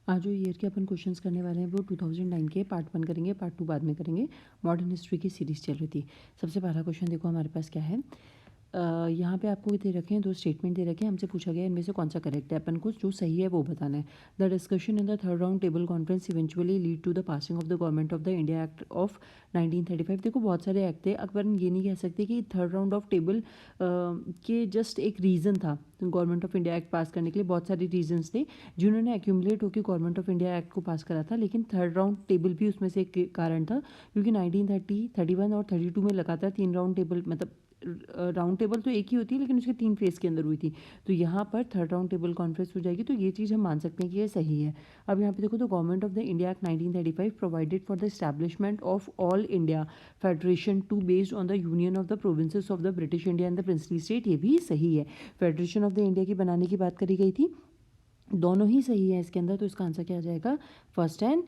आज जो ईयर के अपन क्वेश्चंस करने वाले हैं वो 2009 के पार्ट 1 करेंगे, पार्ट 2 बाद में करेंगे। मॉडर्न हिस्ट्री की सीरीज चल रही थी। सबसे पहला क्वेश्चन देखो हमारे पास क्या है। यहाँ पे आपको दे रखे हैं, दो स्टेटमेंट दे रखे हैं। हमसे पूछा गया है इनमें से कौन सा करेक्ट है, अपन को जो सही है वो बताना है। The discussion in the third round table conference eventually lead to the passing of the government of the India act of 1935। देखो बहुत सारे एक्ट थे, अपन ये नहीं कह सकते कि थर्ड राउंड ऑफ टेबल के जस्ट एक रीज़न था गवर्नमेंट ऑफ इंडिया एक्ट पास करने के लिए। बहुत सारे रीजंस थे जिन्होंने एक्यूमुलेट होकर गवर्नमेंट ऑफ इंडिया एक्ट को पास करा था, लेकिन थर्ड राउंड टेबल भी उसमें से एक कारण था, क्योंकि 1930, 31 और 32 में लगातार 3 राउंड टेबल, मतलब राउंड टेबल तो एक ही होती है लेकिन उसके 3 फेज के अंदर हुई थी। तो यहाँ पर थर्ड राउंड टेबल कॉन्फ्रेंस हो जाएगी, तो ये चीज़ हम मान सकते हैं कि ये सही है। अब यहाँ पे देखो, तो government of the India act 1935 provided for the establishment of all India federation to based on the union of the provinces of the British India and the princely state. ये भी सही है। फेडरेशन ऑफ द इंडिया की बनाने की बात करी गई थी, दोनों ही सही है इसके अंदर। तो इसका आंसर क्या आ जाएगा, फर्स्ट एंड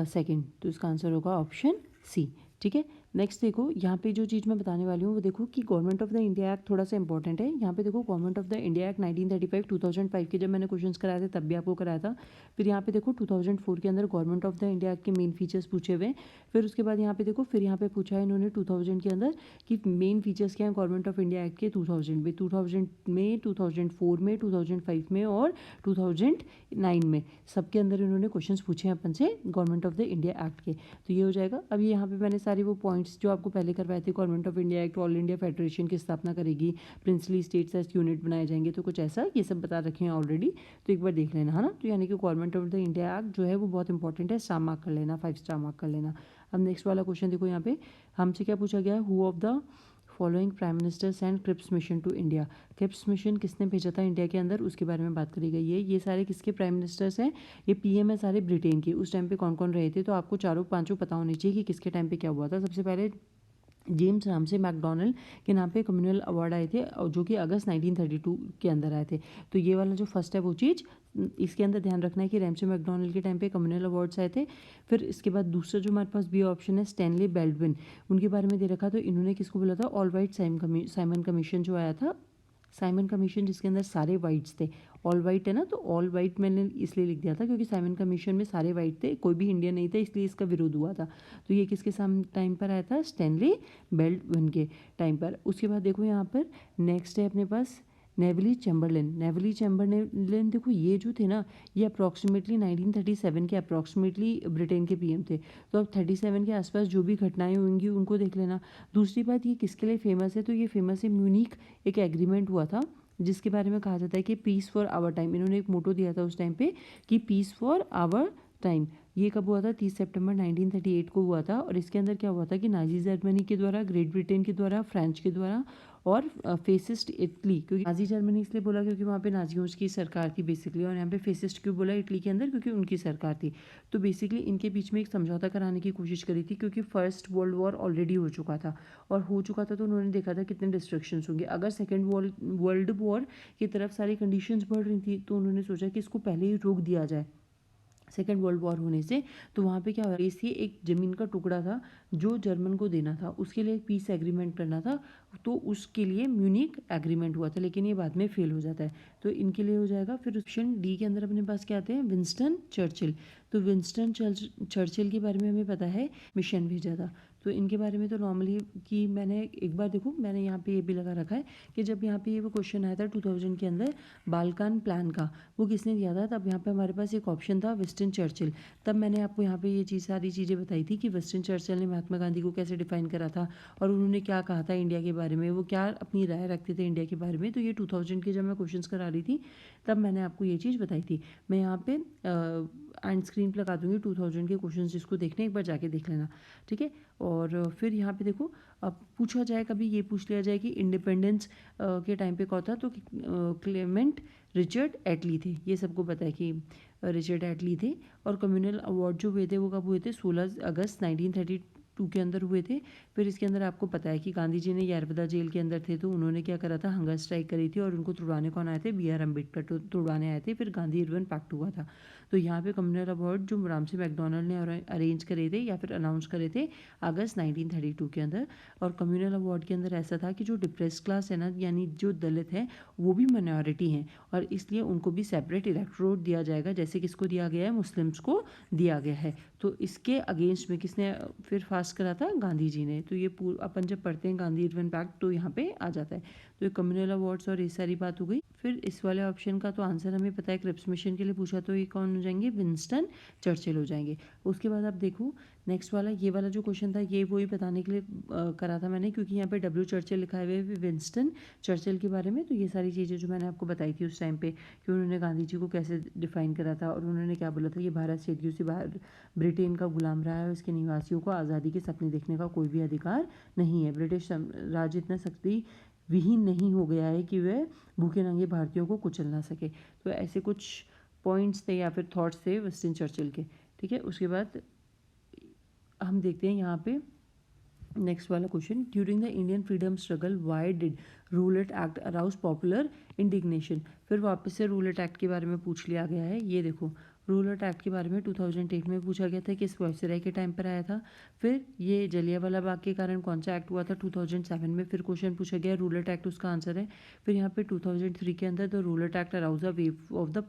सेकंड। तो इसका आंसर होगा ऑप्शन सी। ठीक है, नेक्स्ट देखो, यहाँ पे जो चीज़ मैं बताने वाली हूँ वो देखो कि government of the India act थोड़ा सा इंपॉर्टेंट है। यहाँ पे देखो, government of the India act 1935 2005 के जब मैंने क्वेश्चंस कराए थे तब भी आपको कराया था। फिर यहाँ पे देखो 2004 के अंदर government of the India act के मेन फीचर्स पूछे हुए हैं। फिर उसके बाद यहाँ पे देखो, फिर यहाँ पे पूछा है इन्होंने 2000 के अंदर कि मेन फीचर्स क्या है गवर्नमेंट ऑफ इंडिया एक्ट के 2000 में, 2004 में, 2005 में और 2009 में, सबके अंदर इन्होंने क्वेश्चंस पूछे हैं अपन से government of the India act के। तो ये हो जाएगा। अब ये यहाँ पे मैंने सारी वो पॉइंट्स जो आपको पहले करवाए थे, government of India act all India federation की स्थापना करेगी, प्रिंसली स्टेट्स एज यूनिट बनाए जाएंगे, तो कुछ ऐसा ये सब बता रखे हैं ऑलरेडी। तो एक बार देख लेना है ना। तो यानी कि government of the India act जो है वो बहुत इंपॉर्टेंट है, स्टार मार्क कर लेना, 5 स्टार मार्क कर लेना। अब नेक्स्ट वाला क्वेश्चन देखो, यहाँ पे हमसे क्या पूछा गया है, who of the following prime minister and Cripps mission to India. Cripps mission किसने भेजा था इंडिया के अंदर, उसके बारे में बात करी गई है। ये सारे किसके प्राइम मिनिस्टर्स हैं, ये पीएम है सारे ब्रिटेन के। उस टाइम पे कौन कौन रहे थे, तो आपको चारों पांचों पता होने चाहिए कि किसके टाइम पे क्या हुआ था। सबसे पहले जेम्स रामसे मैकडोनल्ड के नाम पे कम्युनल अवार्ड आए थे, और जो कि अगस्त 1932 के अंदर आए थे। तो ये वाला जो फर्स्ट है वो चीज़ इसके अंदर ध्यान रखना है कि रैमसे मैकडोनल्ड के टाइम पे कम्युनल अवार्ड्स आए थे। फिर इसके बाद दूसरा जो हमारे पास बी ऑप्शन है, स्टैनली बेल्डविन, उनके बारे में दे रखा। तो इन्होंने किसको बोला था, ऑल वाइट साइमन कमीशन जो आया था, साइमन कमीशन जिसके अंदर सारे वाइट्स थे। ऑल वाइट है ना, तो ऑल वाइट मैंने इसलिए लिख दिया था क्योंकि साइमन कमीशन में सारे वाइट थे, कोई भी इंडियन नहीं था, इसलिए इसका विरोध हुआ था। तो ये किसके टाइम पर आया था, स्टैनली बेल्डविन के टाइम पर। उसके बाद देखो यहाँ पर नेक्स्ट है अपने पास नेवली चैम्बरलिन। नेवली चैम्बरलिन देखो, ये जो थे ना, ये अप्रॉक्सीमेटली 1937 के अप्रॉक्सीमेटली ब्रिटेन के पीएम थे। तो अब 37 के आसपास जो भी घटनाएं होंगी उनको देख लेना। दूसरी बात, ये किसके लिए फेमस है, तो ये फेमस है, म्यूनिक एक एग्रीमेंट हुआ था जिसके बारे में कहा जाता है कि पीस फॉर आवर टाइम। इन्होंने एक मोटो दिया था उस टाइम पे कि पीस फॉर आवर टाइम। ये कब हुआ था, 30 सितंबर 1938 को हुआ था। और इसके अंदर क्या हुआ था कि नाजी जर्मनी के द्वारा, ग्रेट ब्रिटेन के द्वारा, फ्रेंच के द्वारा और फेसिस्ट इटली, क्योंकि नाजी जर्मनी इसलिए बोला क्योंकि वहाँ पे नाजियों की सरकार थी बेसिकली, और यहाँ पे फेसिस्ट क्यों बोला इटली के अंदर, क्योंकि उनकी सरकार थी। तो बेसिकली इनके बीच में एक समझौता कराने की कोशिश करी थी, क्योंकि फर्स्ट वर्ल्ड वॉर ऑलरेडी हो चुका था, और हो चुका था तो उन्होंने देखा था कितने डिस्ट्रक्शंस होंगे। अगर सेकेंड वर्ल्ड वॉर की तरफ सारी कंडीशंस बढ़ रही थी, तो उन्होंने सोचा कि इसको पहले ही रोक दिया जाए सेकेंड वर्ल्ड वॉर होने से। तो वहाँ पे क्या हो रहा है, इसलिए एक ज़मीन का टुकड़ा था जो जर्मन को देना था, उसके लिए एक पीस एग्रीमेंट करना था। तो उसके लिए म्यूनिक एग्रीमेंट हुआ था, लेकिन ये बाद में फेल हो जाता है। तो इनके लिए हो जाएगा। फिर ऑप्शन डी के अंदर अपने पास क्या आते हैं, विंस्टन चर्चिल। तो विंस्टन चर्चिल के बारे में हमें पता है, मिशन भेजा था। तो इनके बारे में तो नॉर्मली कि मैंने एक बार देखो, मैंने यहाँ पे ये भी लगा रखा है कि जब यहाँ पे ये वो क्वेश्चन आया था 2000 के अंदर बाल्कान प्लान का, वो किसने दिया था, तब यहाँ पे हमारे पास एक ऑप्शन था विंस्टन चर्चिल। तब मैंने आपको यहाँ पे ये चीज़ सारी चीज़ें बताई थी कि विंस्टन चर्चिल ने महात्मा गांधी को कैसे डिफाइन करा था, और उन्होंने क्या कहा था इंडिया के बारे में, वो क्या अपनी राय रखते थे इंडिया के बारे में। तो ये 2000 के जब मैं क्वेश्चंस करा रही थी तब मैंने आपको ये चीज़ बताई थी। मैं यहाँ पे एंड स्क्रीन पर लगा दूंगी 2000 के क्वेश्चन, जिसको देखने एक बार जाके देख लेना। ठीक है, और फिर यहाँ पे देखो, अब पूछा जाए, कभी ये पूछ लिया जाए कि इंडिपेंडेंस के टाइम पे कौन था, तो क्लेमेंट रिचर्ड एटली थे। ये सबको पता है कि रिचर्ड एटली थे। और कम्युनल अवार्ड जो हुए थे वो कब हुए थे, 16 अगस्त 1932 2 के अंदर हुए थे। फिर इसके अंदर आपको पता है कि गांधी जी ने यरवदा जेल के अंदर थे तो उन्होंने क्या करा था, हंगर स्ट्राइक करी थी और उनको तुड़वाने कौन आए थे, बी आर अम्बेडकर तुड़वाने आए थे। फिर गांधी अर्बन पैक्ट हुआ था। तो यहाँ पे कम्युनल अवार्ड जो रामसे मैकडोनल्ड ने अरेंज करे थे या फिर अनाउंस करे थे अगस्त 1932 के अंदर। और कम्युनल अवार्ड के अंदर ऐसा था कि जो डिप्रेस क्लास है ना, यानी जो दलित हैं वो भी माइनॉरिटी हैं और इसलिए उनको भी सेपरेट इलेक्टोरेट दिया जाएगा, जैसे किसको दिया गया है, मुस्लिम्स को दिया गया है। तो इसके अगेंस्ट में किसने फिर फास्ट करा था, गांधी जी ने। तो ये अपन जब पढ़ते हैं गांधी अर्बन पैक्ट तो यहाँ पे आ जाता है। तो ये कम्युनल अवार्ड्स और ये सारी बात हो गई। फिर इस वाले ऑप्शन का तो आंसर हमें पता है, क्रिप्स मिशन के लिए पूछा तो ये कौन हो जाएंगे, विंस्टन चर्चिल हो जाएंगे। उसके बाद आप देखो नेक्स्ट वाला, ये वाला जो क्वेश्चन था ये वही बताने के लिए करा था मैंने, क्योंकि यहाँ पे डब्ल्यू चर्चिल लिखा हुआ है विंस्टन चर्चिल के बारे में। तो ये सारी चीज़ें जो मैंने आपको बताई थी उस टाइम पे कि उन्होंने गांधी जी को कैसे डिफाइन करा था और उन्होंने क्या बोला था, ये भारत सदियों से बाहर ब्रिटेन का गुलाम रहा है, उसके निवासियों को आज़ादी के सपने देखने का कोई भी अधिकार नहीं है। ब्रिटिश राज्य इतना शक्ति विहीन नहीं हो गया है कि वह भूखे नंगे भारतीयों को कुचल ना सके। तो ऐसे कुछ पॉइंट्स थे या फिर थॉट्स थे विंस्टन चर्चिल के। ठीक है, उसके बाद हम देखते हैं यहाँ पे नेक्स्ट वाला question, during the Indian freedom struggle why did roulette act arouse popular indignation. फिर वापस से रूलेट एक्ट के बारे में पूछ लिया गया है। ये देखो रूलेट एक्ट के बारे में 2008 में पूछा गया था, किस वायसराय के टाइम पर आया था। फिर ये जलियांवाला बाग के कारण कौन सा एक्ट हुआ था, 2007 में। फिर क्वेश्चन पूछा गया रूलेट एक्ट, उसका आंसर है। फिर यहाँ पे 2003 के अंदर the roulette act arouse a wave of the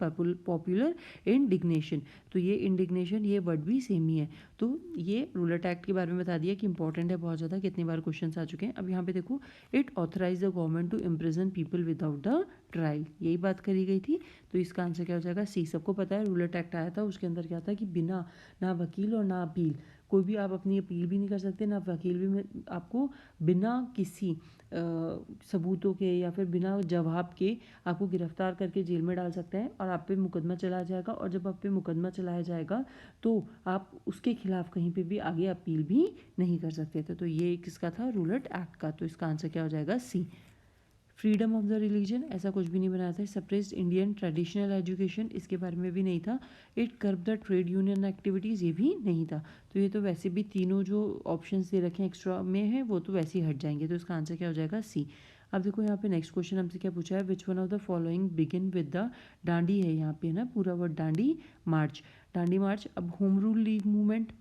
popular indignation. तो ये इंडिग्नेशन ये वर्ड भी सेम ही है। तो ये रूलेट एक्ट के बारे में बता दिया कि इंपॉर्टेंट है बहुत ज़्यादा, कितनी बार क्वेश्चन आ चुके हैं। अब यहाँ पे देखो, it authorise the government to imprison people without the trial, यही बात करी गई थी। तो इसका आंसर क्या हो जाएगा, सी। सबको पता है रूलेट एक्ट आया था, उसके अंदर क्या था कि बिना ना वकील और ना अपील, कोई भी आप अपनी अपील भी नहीं कर सकते, ना वकील भी आपको बिना किसी सबूतों के या फिर बिना जवाब के आपको गिरफ्तार करके जेल में डाल सकते हैं और आप पे मुकदमा चलाया जाएगा। और जब आप पे मुकदमा चलाया जाएगा तो आप उसके खिलाफ कहीं पे भी आगे अपील भी नहीं कर सकते थे। तो ये किसका था, रूलेट एक्ट का। तो इसका आंसर क्या हो जाएगा, सी। फ्रीडम ऑफ द रिलीजन, ऐसा कुछ भी नहीं बनाया था। सप्रेस्ड इंडियन ट्रेडिशनल एजुकेशन, इसके बारे में भी नहीं था। It कर्ब the trade union activities, ये भी नहीं था। तो ये तो वैसे भी तीनों जो ऑप्शंस दे रखे हैं एक्स्ट्रा में है वो तो वैसे ही हट जाएंगे। तो इसका आंसर क्या हो जाएगा, सी। अब देखो यहाँ पे नेक्स्ट क्वेश्चन हमसे क्या पूछा है, which one of the following begin with the Dandi है यहाँ पे ना पूरा वर्ड, डांडी मार्च। डांडी मार्च। अब होम रूल लीग मूवमेंट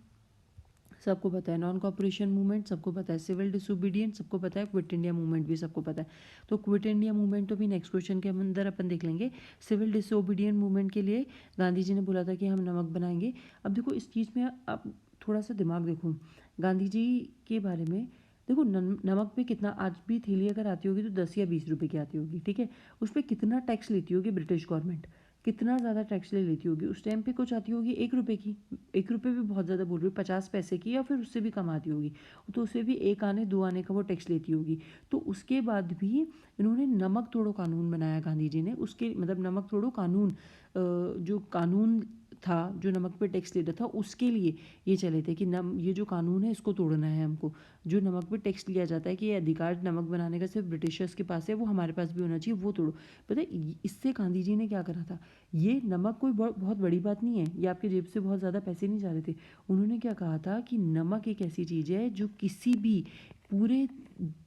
सबको पता है, नॉन कॉपरेशन मूवमेंट सबको पता है, सिविल डिसोबीडियंस सबको पता है, क्विट इंडिया मूवमेंट भी सबको पता है। तो क्विट इंडिया मूवमेंट तो भी नेक्स्ट क्वेश्चन के अंदर अपन देख लेंगे। सिविल डिसोबीडियंट मूवमेंट के लिए गांधी जी ने बोला था कि हम नमक बनाएंगे। अब देखो इस चीज़ में आप थोड़ा सा दिमाग देखो, गांधी जी के बारे में देखो, नमक पे कितना आज भी थैली अगर आती होगी तो 10 या 20 रुपए की आती होगी, ठीक है। उस पर कितना टैक्स लेती होगी ब्रिटिश गवर्नमेंट, कितना ज़्यादा टैक्स ले लेती होगी। उस टाइम पे कुछ आती होगी 1 रुपए की, 1 रुपए भी बहुत ज़्यादा बोल रही हूँ, 50 पैसे की या फिर उससे भी कम आती होगी। तो उससे भी 1 आने 2 आने का वो टैक्स लेती होगी। तो उसके बाद भी इन्होंने नमक तोड़ो कानून बनाया गांधी जी ने, उसके मतलब नमक तोड़ो कानून, जो कानून था जो नमक पे टैक्स लेता था उसके लिए ये चले थे कि ये जो कानून है इसको तोड़ना है हमको। जो नमक पे टैक्स लिया जाता है कि ये अधिकार नमक बनाने का सिर्फ ब्रिटिशर्स के पास है, वो हमारे पास भी होना चाहिए, वो तोड़ो। पता है इससे गांधी जी ने क्या करा था, ये नमक कोई बहुत बड़ी बात नहीं है, ये आपके जेब से बहुत ज़्यादा पैसे नहीं जा रहे थे। उन्होंने क्या कहा था कि नमक एक ऐसी चीज़ है जो किसी भी पूरे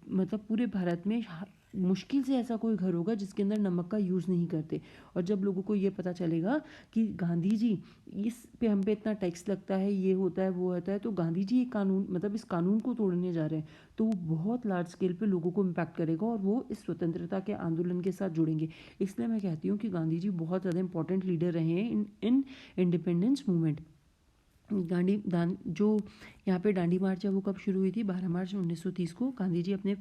मतलब पूरे भारत में मुश्किल से ऐसा कोई घर होगा जिसके अंदर नमक का यूज़ नहीं करते। और जब लोगों को ये पता चलेगा कि गांधी जी इस पे हम पे इतना टैक्स लगता है, ये होता है वो होता है, तो गांधी जी एक कानून मतलब इस कानून को तोड़ने जा रहे हैं, तो वो बहुत लार्ज स्केल पे लोगों को इम्पैक्ट करेगा और वो इस स्वतंत्रता के आंदोलन के साथ जुड़ेंगे। इसलिए मैं कहती हूँ कि गांधी जी बहुत ज़्यादा इंपॉर्टेंट लीडर रहे हैं इन इंडिपेंडेंस मूवमेंट। जो यहाँ पे डांडी मार्च है वो कब शुरू हुई थी, 12 मार्च 1930 को। गांधी जी अपने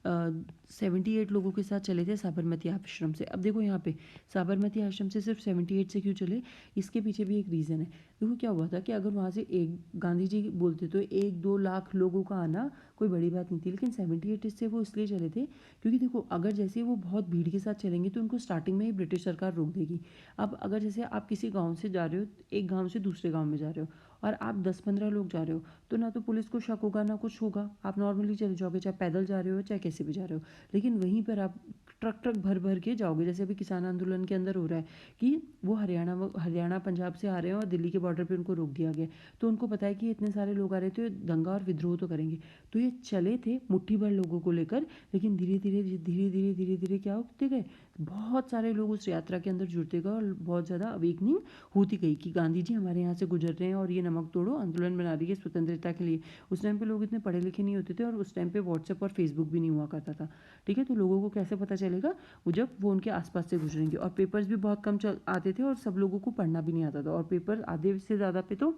78 लोगों के साथ चले थे साबरमती आश्रम से। अब देखो यहाँ पे साबरमती आश्रम से सिर्फ 78 से क्यों चले, इसके पीछे भी एक रीज़न है। देखो क्या हुआ था कि अगर वहाँ से एक गांधी जी बोलते तो 1-2 लाख लोगों का आना कोई बड़ी बात नहीं थी, लेकिन 78 से वो इसलिए चले थे क्योंकि देखो अगर जैसे वो बहुत भीड़ के साथ चलेंगे तो उनको स्टार्टिंग में ही ब्रिटिश सरकार रोक देगी। अब अगर जैसे आप किसी गाँव से जा रहे हो, एक गाँव से दूसरे गाँव में जा रहे हो और आप 10-15 लोग जा रहे हो, तो ना तो पुलिस को शक होगा ना कुछ होगा, आप नॉर्मली चले जाओगे, चाहे पैदल जा रहे हो चाहे कैसे भी जा रहे हो। लेकिन वहीं पर आप ट्रक ट्रक भर भर के जाओगे। जैसे अभी किसान आंदोलन के अंदर हो रहा है कि वो हरियाणा पंजाब से आ रहे हैं और दिल्ली के बॉर्डर पे उनको रोक दिया गया। तो उनको पता है कि इतने सारे लोग आ रहे थे, दंगा और विद्रोह तो करेंगे। तो ये चले थे मुट्ठी भर लोगों को लेकर, लेकिन धीरे धीरे धीरे धीरे धीरे धीरे क्या होते गए, बहुत सारे लोग उस यात्रा के अंदर जुड़ते गए और बहुत ज़्यादा अवेकनिंग होती गई कि गांधी जी हमारे यहाँ से गुजर रहे हैं और ये नमक तोड़ो आंदोलन बना रही है स्वतंत्रता के लिए। उस टाइम पे लोग इतने पढ़े लिखे नहीं होते थे और उस टाइम पे व्हाट्सएप और फेसबुक भी नहीं हुआ करता था। ठीक है, तो लोगों को कैसे पता चलेगा, वो जब वो उनके आसपास से गुजरेंगे। और पेपर्स भी बहुत कम आते थे और सब लोगों को पढ़ना भी नहीं आता था, और पेपर आधे से ज़्यादा पे तो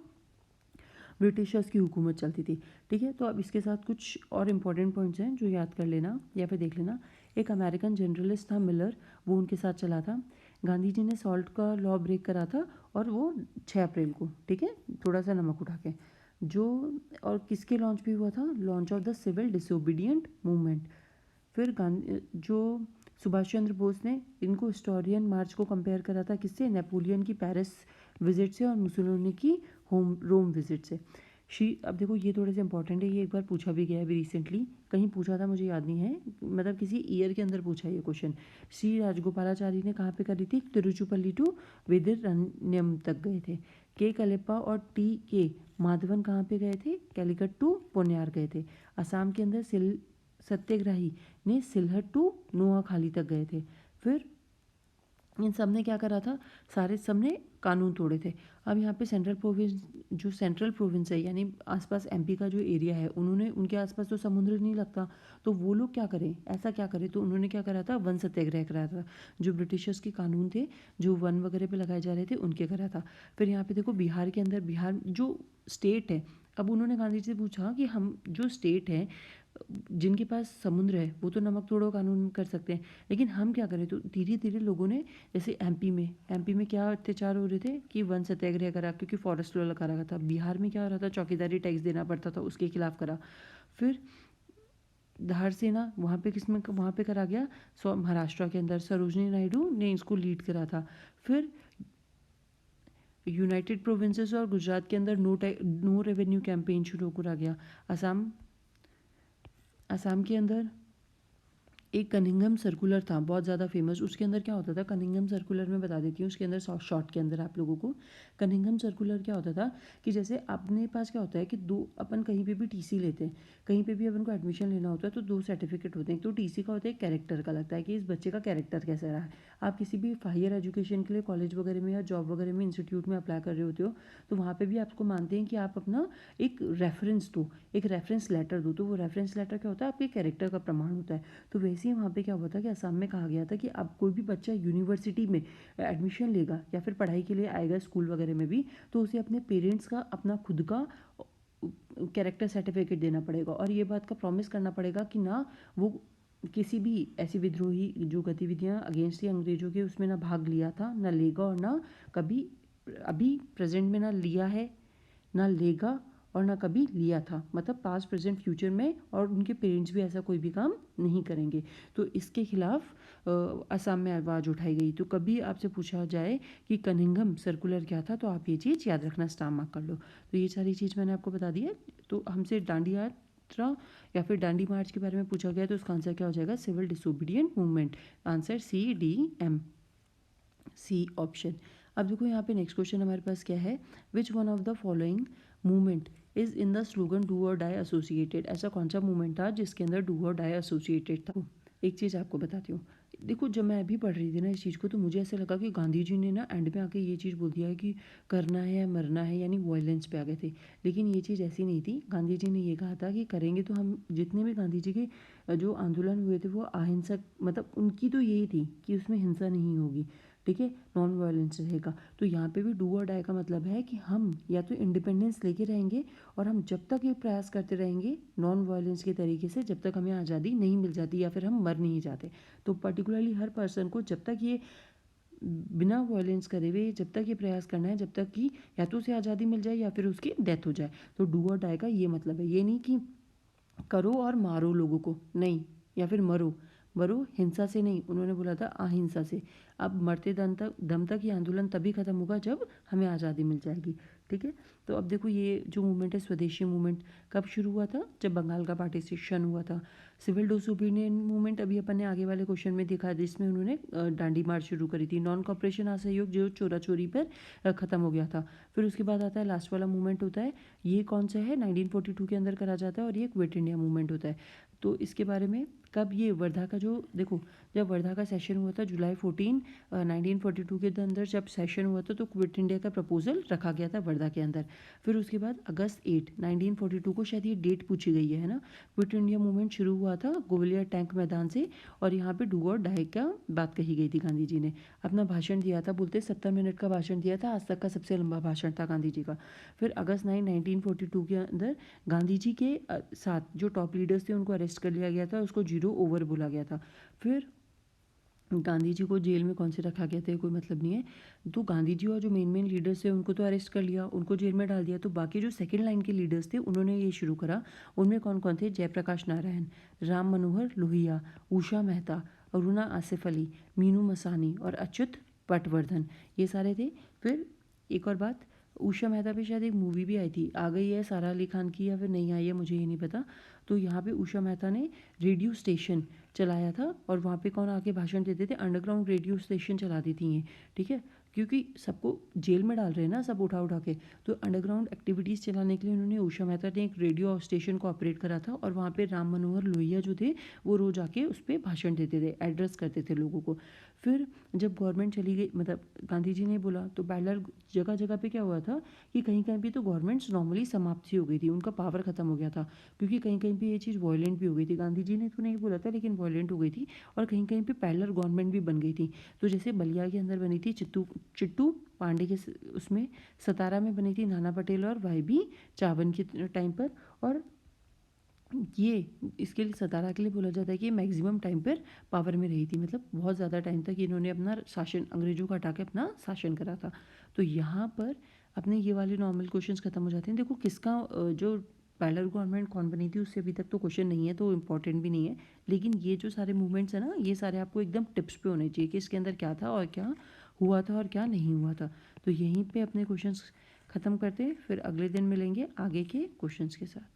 ब्रिटिशर्स की हुकूमत चलती थी। ठीक है, तो अब इसके साथ कुछ और इम्पॉर्टेंट पॉइंट्स हैं जो याद कर लेना या फिर देख लेना। एक अमेरिकन जर्नलिस्ट था मिलर, वो उनके साथ चला था। गांधी जी ने सॉल्ट का लॉ ब्रेक करा था और वो 6 अप्रैल को, ठीक है, थोड़ा सा नमक उठा के जो, और किसके लॉन्च भी हुआ था, launch of the civil disobedient movement. फिर गांधी जो सुभाष चंद्र बोस ने इनको हिस्टोरियन मार्च को कंपेयर करा था किससे, नेपोलियन की पेरिस विजिट से और मुसोलिनी की रोम विजिट से। अब देखो ये थोड़े से इंपॉर्टेंट है, ये एक बार पूछा भी गया है अभी रिसेंटली, कहीं पूछा था मुझे याद नहीं है, मतलब किसी ईयर के अंदर पूछा है ये क्वेश्चन। श्री राजगोपालाचारी ने कहाँ पे करी थी, तिरुचुपल्ली टू वेदिरण्यम तक गए थे। के कलेप्पा और टी के माधवन कहाँ पे गए थे, कैलिकट टू पोन्यार गए थे। असम के अंदर सत्याग्रही ने सिलहट टू नोआखाली तक गए थे। फिर इन सब ने क्या करा था, सारे सब ने कानून तोड़े थे। अब यहाँ पे सेंट्रल प्रोविंस है, यानी आसपास एमपी का जो एरिया है, उन्होंने, उनके आसपास तो समुद्र नहीं लगता, तो वो लोग क्या करें, ऐसा क्या करें, तो उन्होंने क्या करा था, वन सत्याग्रह कराया था। जो ब्रिटिशर्स के कानून थे जो वन वगैरह पे लगाए जा रहे थे उनके करा था। फिर यहाँ पे देखो बिहार के अंदर, बिहार जो स्टेट है, अब उन्होंने गांधी जी से पूछा कि हम जो स्टेट है जिनके पास समुद्र है वो तो नमक तोड़ो कानून कर सकते हैं, लेकिन हम क्या करें। तो धीरे धीरे लोगों ने, जैसे एमपी में क्या अत्याचार हो रहे थे कि वन सत्याग्रह करा क्योंकि फॉरेस्ट लॉ लगा रखा था। बिहार में क्या हो रहा था, चौकीदारी टैक्स देना पड़ता था, उसके खिलाफ करा। फिर धार सेना वहाँ पे करा गया, महाराष्ट्र के अंदर सरोजनी नायडू ने इसको लीड करा था। फिर यूनाइटेड प्रोविंसेस और गुजरात के अंदर नो रेवेन्यू कैंपेन शुरू करा गया। असम के अंदर एक कनिंघम सर्कुलर था बहुत ज़्यादा फेमस। उसके अंदर क्या होता था, कनिंघम सर्कुलर में बता देती हूँ, उसके अंदर शॉर्ट के अंदर आप लोगों को। कनिंघम सर्कुलर क्या होता था कि जैसे अपने पास क्या होता है कि अपन कहीं पे भी टीसी लेते हैं, कहीं पे भी अपन को एडमिशन लेना होता है तो 2 सर्टिफिकेट होते हैं। एक तो टीसी का होता है, कैरेक्टर का लगता है कि इस बच्चे का कैरेक्टर कैसा रहा है। आप किसी भी हायर एजुकेशन के लिए कॉलेज वगैरह में या जॉब वगैरह में इंस्टीट्यूट में अप्लाई कर रहे होते हो, तो वहाँ पर भी आपको मानते हैं कि आप अपना एक रेफरेंस दो, एक रेफरेंस लेटर दो। तो वो रेफरेंस लेटर क्या होता है, आपके कैरेक्टर का प्रमाण होता है। तो वैसे ही वहाँ पे क्या हुआ था कि असम में कहा गया था कि अब कोई भी बच्चा यूनिवर्सिटी में एडमिशन लेगा या फिर पढ़ाई के लिए आएगा स्कूल वगैरह में भी, तो उसे अपने पेरेंट्स का, अपना खुद का कैरेक्टर सर्टिफिकेट देना पड़ेगा और ये बात का प्रॉमिस करना पड़ेगा कि ना वो किसी भी ऐसी विद्रोही जो गतिविधियाँ अगेंस्ट ही अंग्रेजों के उसमें ना भाग लिया था, ना लेगा, और ना कभी अभी प्रेजेंट में ना लिया है, ना लेगा, और ना कभी लिया था। मतलब पास्ट प्रेजेंट फ्यूचर में, और उनके पेरेंट्स भी ऐसा कोई भी काम नहीं करेंगे। तो इसके खिलाफ असम में आवाज़ उठाई गई। तो कभी आपसे पूछा जाए कि कनिंघम सर्कुलर क्या था, तो आप ये चीज़ याद रखना, स्टार मार्क कर लो। तो ये सारी चीज़ मैंने आपको बता दी है। तो हमसे डांडी यात्रा या फिर डांडी मार्च के बारे में पूछा गया तो उसका आंसर क्या हो जाएगा, civil disobedient movement. Answer CDM, C option. अब देखो यहाँ पे नेक्स्ट क्वेश्चन हमारे पास क्या है, which one of the following movement is in the slogan do और डाई एसोसिएटेड। ऐसा कौन सा मूवमेंट था जिसके अंदर डू और डाई एसोसिएटेड था। एक चीज़ आपको बताती हूँ, देखो जब मैं अभी पढ़ रही थी ना इस चीज़ को, तो मुझे ऐसा लगा कि गांधी जी ने ना एंड में आके ये चीज़ बोल दिया है कि करना है या मरना है, यानी वायलेंस पे आ गए थे। लेकिन ये चीज़ ऐसी नहीं थी। गांधी जी ने ये कहा था कि करेंगे तो हम, जितने भी गांधी जी के जो आंदोलन हुए थे वो अहिंसक, मतलब उनकी तो यही थी कि उसमें हिंसा नहीं होगी, ठीक है, नॉन वायलेंस रहेगा। तो यहाँ पे भी डू और डाई का मतलब है कि हम या तो इंडिपेंडेंस लेके रहेंगे और हम जब तक ये प्रयास करते रहेंगे नॉन वायलेंस के तरीके से, जब तक हमें आज़ादी नहीं मिल जाती या फिर हम मर नहीं जाते। तो पर्टिकुलरली हर पर्सन को जब तक ये बिना वायलेंस करे हुए जब तक ये प्रयास करना है, जब तक कि या तो उसे आज़ादी मिल जाए या फिर उसकी डेथ हो जाए। तो डू और डाई का ये मतलब है, ये नहीं कि करो और मारो लोगों को, नहीं, या फिर मरो हिंसा से नहीं, उन्होंने बोला था अहिंसा से। अब मरते दम तक ये आंदोलन तभी ख़त्म होगा जब हमें आज़ादी मिल जाएगी। ठीक है, तो अब देखो ये जो मूवमेंट है स्वदेशी मूवमेंट कब शुरू हुआ था, जब बंगाल का पार्टीशन हुआ था। सिविल डिसोबीडियंट मूवमेंट अभी अपन ने आगे वाले क्वेश्चन में देखा जिसमें उन्होंने डांडी मार्च शुरू करी थी। नॉन कॉपरेशन असहयोग जो चोरा चोरी पर ख़त्म हो गया था। फिर उसके बाद आता है लास्ट वाला मूवमेंट होता है, ये कौन सा है 1942 के अंदर करा जाता है और ये क्विट इंडिया मूवमेंट होता है। तो इसके बारे में कब ये वर्धा का जो देखो जब वर्धा का सेशन हुआ था जुलाई 14 1942 के अंदर जब सेशन हुआ था तो क्विट इंडिया का प्रपोजल रखा गया था वर्धा के अंदर। फिर उसके बाद अगस्त 8 1942 को शायद ये डेट पूछी गई है ना, क्विट इंडिया मूवमेंट शुरू हुआ था गोवलिया टैंक मैदान से और यहाँ पे डू और डाई का बात कही गई थी। गांधी जी ने अपना भाषण दिया था, बोलते 70 मिनट का भाषण दिया था, आज तक का सबसे लंबा भाषण था गांधी जी का। फिर अगस्त 9 1942 के अंदर गांधी जी के साथ जो टॉप लीडर्स थे उनको अरेस्ट कर लिया गया था, उसको जीरो ओवर बोला गया था। फिर गांधी जी को जेल में कौन से रखा गया था कोई मतलब नहीं है। तो गांधी जी और जो मेन लीडर्स थे उनको तो अरेस्ट कर लिया, उनको जेल में डाल दिया। तो बाकी जो सेकंड लाइन के लीडर्स थे उन्होंने ये शुरू करा। उनमें कौन कौन थे, जयप्रकाश नारायण, राम मनोहर लोहिया, उषा मेहता, अरुणा आसिफ अली, मीनू मसानी और अच्युत पटवर्धन, ये सारे थे। फिर एक और बात, उषा मेहता पे शायद एक मूवी भी आई थी, आ गई है सारा अली खान की या फिर नहीं आई है मुझे ये नहीं पता। तो यहाँ पे उषा मेहता ने रेडियो स्टेशन चलाया था और वहाँ पे कौन आके भाषण देते थे, अंडरग्राउंड रेडियो स्टेशन चलाती थी ये। ठीक है, क्योंकि सबको जेल में डाल रहे हैं ना सब उठा उठा के, तो अंडरग्राउंड एक्टिविटीज़ चलाने के लिए उन्होंने उषा मेहता ने एक रेडियो स्टेशन को ऑपरेट करा था और वहाँ पे राम मनोहर लोहिया जो थे वो रोज आके उस पर भाषण देते थे, एड्रेस करते थे लोगों को। फिर जब गवर्नमेंट चली गई, मतलब गांधी जी ने बोला तो पैरेलल जगह जगह पे क्या हुआ था कि कहीं कहीं पे तो गवर्नमेंट्स नॉर्मली समाप्त सी हो गई थी, उनका पावर खत्म हो गया था, क्योंकि कहीं कहीं पे ये चीज़ वायलेंट भी हो गई थी। गांधी जी ने तो नहीं बोला था लेकिन वायलेंट हो गई थी और कहीं कहीं पे पैरेलल गवर्नमेंट भी बन गई थी। तो जैसे बलिया के अंदर बनी थी चिट्टू पांडे के उसमें, सतारा में बनी थी नाना पटेल और वाई बी चावन के टाइम पर। और ये इसके लिए सतारा के लिए बोला जाता है कि मैक्सिमम टाइम पर पावर में रही थी, मतलब बहुत ज़्यादा टाइम तक इन्होंने अपना शासन अंग्रेजों को हटा के अपना शासन करा था। तो यहाँ पर अपने ये वाले नॉर्मल क्वेश्चंस खत्म हो जाते हैं। देखो किसका जो पैरेलल गवर्नमेंट कौन बनी थी उससे अभी तक तो क्वेश्चन नहीं है तो इम्पॉर्टेंट भी नहीं है, लेकिन ये जो सारे मूवमेंट्स हैं ना ये सारे आपको एकदम टिप्स पे होने चाहिए कि इसके अंदर क्या था और क्या हुआ था और क्या नहीं हुआ था। तो यहीं पे अपने क्वेश्चंस ख़त्म करते हैं, फिर अगले दिन मिलेंगे आगे के क्वेश्चंस के साथ।